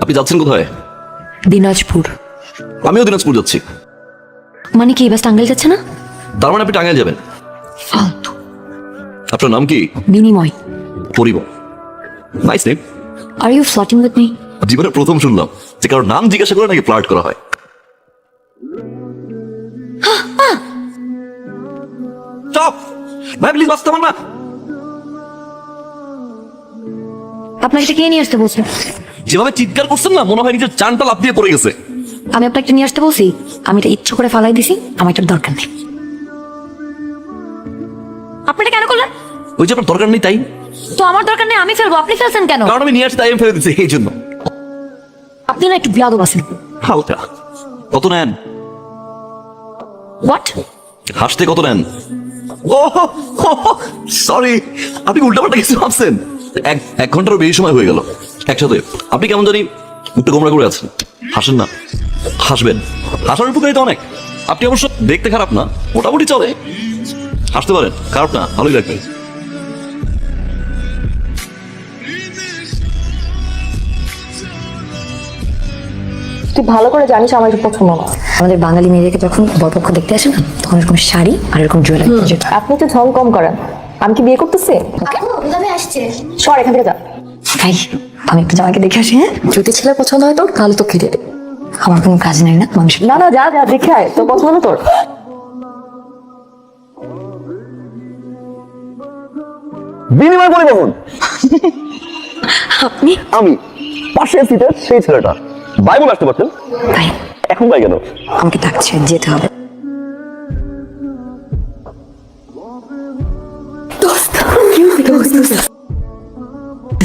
আপনি যাচ্ছেন কোথায়? দিনাজপুর। আমিও দিনাজপুর যাচ্ছি। মানে কি বাস টাঙ্গাইল যাচ্ছে না? তার মানে আপনি টাঙ্গাইল যাবেন? ফালতু। আপনার নাম কি? বিনিময়। Parimal. Nice name. Are you flirting with me? জীবনে প্রথম শুনলাম যে কারোর নাম জিজ্ঞাসা করে নাকি ফ্লার্ট করা হয়। স্টপ ভাই, প্লিজ বাঁচতে পার না। আপনাকে এটা কে নিয়ে আসতে বলছে? যেভাবে চিৎকার করছেন না, মনে হয় নিজের চানটা লাফ দিয়ে পড়ে গেছে। আমি আপনাকে এটা নিয়ে আসতে বলছি? আমি এটা ইচ্ছা করে ফালাই দিছি, আমার এটার দরকার নেই। আপনি এটা কেন করলেন? ওই যে আপনার দরকার নেই তাই। তো আমার দরকার নেই, আমি ফেলবো, আপনি ফেলছেন কেন? কারণ আমি নিয়ে আসতে তাই আমি ফেলে দিচ্ছি এই জন্য। আপনি না একটু বিয়াদব আছেন। হালকা। কত নেন? হোয়াট? হাসতে কত নেন? ও সরি, আপনি উল্টাপাল্টা কিছু ভাবছেন। এক ঘন্টারও বেশি সময় হয়ে গেল একসাথে। আপনি কেমন জানি মুখটা গোমরা করে আছেন। হাসেন না, হাসবেন। হাসার উপকারিতা অনেক। আপনি অবশ্য দেখতে খারাপ না, মোটামুটি চলে। হাসতে পারেন, খারাপ না, ভালোই লাগবে। তুই ভালো করে জানিস আমার এটা পছন্দ না। আমাদের বাঙালি মেয়েদেরকে যখন বরপক্ষ দেখতে আসে না, তখন এরকম শাড়ি আর এরকম জুয়েলারি। আপনি তো ঝং কম করেন। আমি কি বিয়ে করতেছি? সর এখান থেকে যা। ভাই, আমি একটু জামাইকে দেখে আসি। হ্যাঁ, যদি ছেলে পছন্দ হয় তোর, তাহলে তো খেতে দে। আমার কোনো কাজ নাই না মানুষ। না না, যা যা দেখে আয়, তোর পছন্দ তোর। বিনিময় পরিবহন। আপনি? আমি পাশের সিটের সেই ছেলেটা। ভাই বলে আসতে পারতেন, ভাই এখন ভাই কেন? আমাকে ডাকছে, যেতে হবে।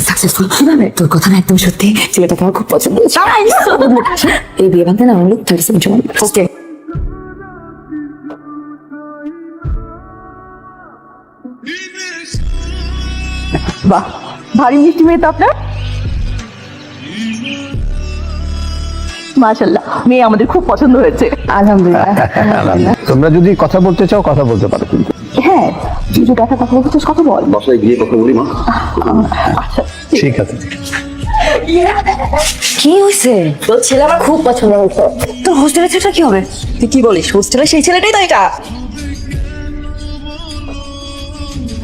সাকসেসফুল কিভাবে? তোর কথা না একদম সত্যি, ছেলেটাকে আমার খুব পছন্দ হয়েছে। এই বিয়ে বাঁধতে না আমার 37 জন। ওকে, বাহ, ভারী মিষ্টি মেয়ে তো আপনার। মাশাআল্লাহ, মেয়ে আমাদের খুব পছন্দ হয়েছে। আলহামদুলিল্লাহ। তোমরা যদি কথা বলতে চাও কথা বলতে পারো কিন্তু। হ্যাঁ, তুই যদি কথা বলতে কথা বল। বাসায় গিয়ে কথা বলি মা। আচ্ছা, ঠিক আছে। কি হয়েছে? তোর ছেলে আমার খুব পছন্দ হয়েছে। তোর হোস্টেলের ছেলেটা কি হবে? তুই কি বলিস? হোস্টেলে সেই ছেলেটাই তো এটা।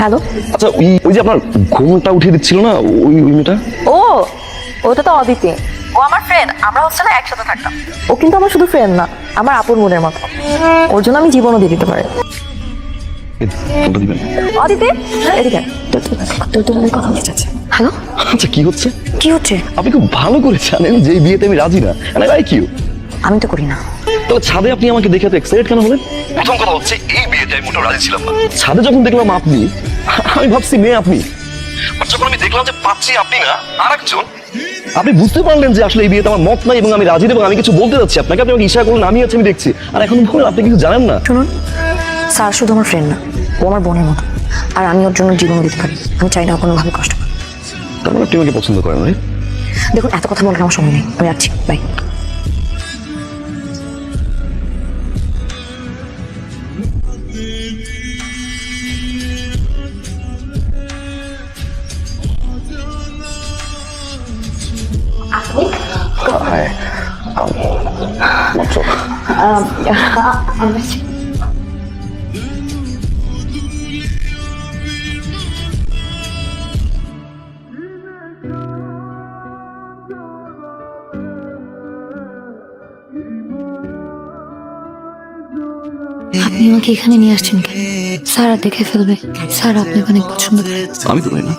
হ্যালো। আচ্ছা, ওই যে আপনার ঘুমটা উঠিয়ে দিচ্ছিল না, ওই মেয়েটা? ও, ওটা তো অদিতি। ও আমার ফ্রেন্ড, আমরা হোস্টেলে একসাথে থাকতাম। ও কিন্তু আমার শুধু ফ্রেন্ড না, আমার আপুর মনের মতো। ওর জন্য আমি জীবনও দিয়ে দিতে পারি। ফোনটা দিবেন? অদিতি, এদিকে। তোর কথা বলতে চাচ্ছে। হ্যালো, আচ্ছা, কি হচ্ছে? কি হচ্ছে? আপনি খুব ভালো করে জানেন যে এই বিয়েতে আমি রাজি না। And I like you. আমি তো করি না। তাহলে ছাদে আপনি আমাকে দেখে এত এক্সাইটেড কেন হলেন? প্রথম কথা হচ্ছে, এই বিয়েতে আমি মোটেও রাজি ছিলাম না। ছাদে যখন দেখলাম আপনি, আমি ভাবছি মেয়ে আপনি। আর যখন আমি দেখলাম যে পাচ্ছি আপনি না আরেকজন, আপনি বুঝতে পারলেন যে আসলে এই বিয়েতে আমার মত নাই এবং আমি রাজি না এবং আমি কিছু বলতে যাচ্ছি আপনাকে। আপনি আমাকে ইশারা করলেন, আমি আছি, আমি দেখছি। আর এখন বলেন আপনি কিছু জানেন না। শুনুন, স্যার শুধু আমার ফ্রেন্ড না, ও আমার বোনের মতো। আর আমি ওর জন্য জীবন দিতে পারি। আমি চাই না ও কোনোভাবে কষ্ট পাক। তার মানে আপনি আমাকে পছন্দ করেন, রাইট? দেখুন, এত কথা বলার আমার সময় নেই, আমি রাখছি, বাই। আপনি আমাকে এখানে নিয়ে আসছেন কেন? স্যার দেখে ফেলবে। স্যার আপনাকে অনেক পছন্দ করে। আমি তো পাই না।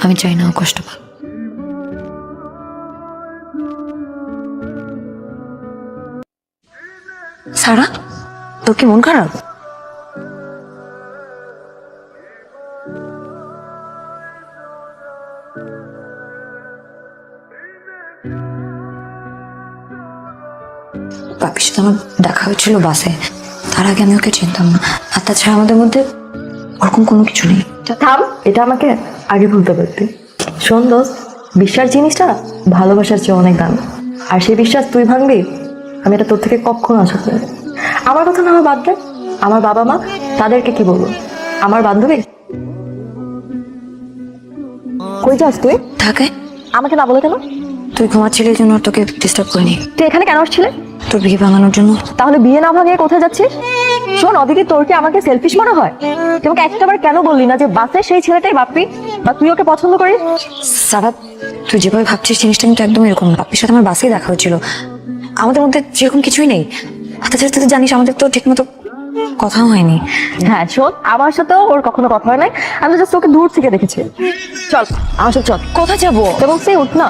আমি চাই না ও কষ্ট পাক। সারা, তোর কি মন খারাপ? বাপির সাথে আমার দেখা হয়েছিল বাসে। তার আগে আমি ওকে চিনতাম না। আর তাছাড়া আমাদের মধ্যে ওরকম কোনো কিছু নেই। থাম, এটা আমাকে আগে বলতে পারতি। শোন দোস্ত, বিশ্বাস জিনিসটা ভালোবাসার চেয়ে অনেক দাম। আর সেই বিশ্বাস তুই ভাঙবি, আমি এটা তোর থেকে কখনো আশা করি না। আমার কথা না, আমার বাদ দে। আমার বাবা মা, তাদেরকে কি বলবো? আমার বান্ধবী। কই যাস তুই? থাকে আমাকে না বলে কেন? তুই ঘুমাচ্ছিলি এই জন্য আর তোকে ডিস্টার্ব করিনি। তুই এখানে কেন আসছিলে? তোর বিয়ে ভাঙানোর জন্য। তাহলে বিয়ে না ভাঙিয়ে কোথায় যাচ্ছিস? শোন অদিতি, তোর কি আমাকে সেলফিশ মনে হয়? তুই আমাকে একটাবার কেন বললি না যে বাসে সেই ছেলেটাই বাপ্পি, বা তুই ওকে পছন্দ করিস? সারা, তুই যেভাবে ভাবছিস জিনিসটা কিন্তু একদম এরকম না। বাপ্পির সাথে আমার বাসেই দেখা হচ্ছিল, আমাদের মধ্যে সেরকম কিছুই নেই। তাছাড়া তুই তো জানিস আমাদের তো ঠিক মতো কথাও হয়নি। হ্যাঁ শোন, আমার সাথেও ওর কখনো কথা হয় নাই, আমি জাস্ট ওকে দূর থেকে দেখেছি। চল আমার সাথে চল। কোথায় যাবো? এবং সে উঠ না।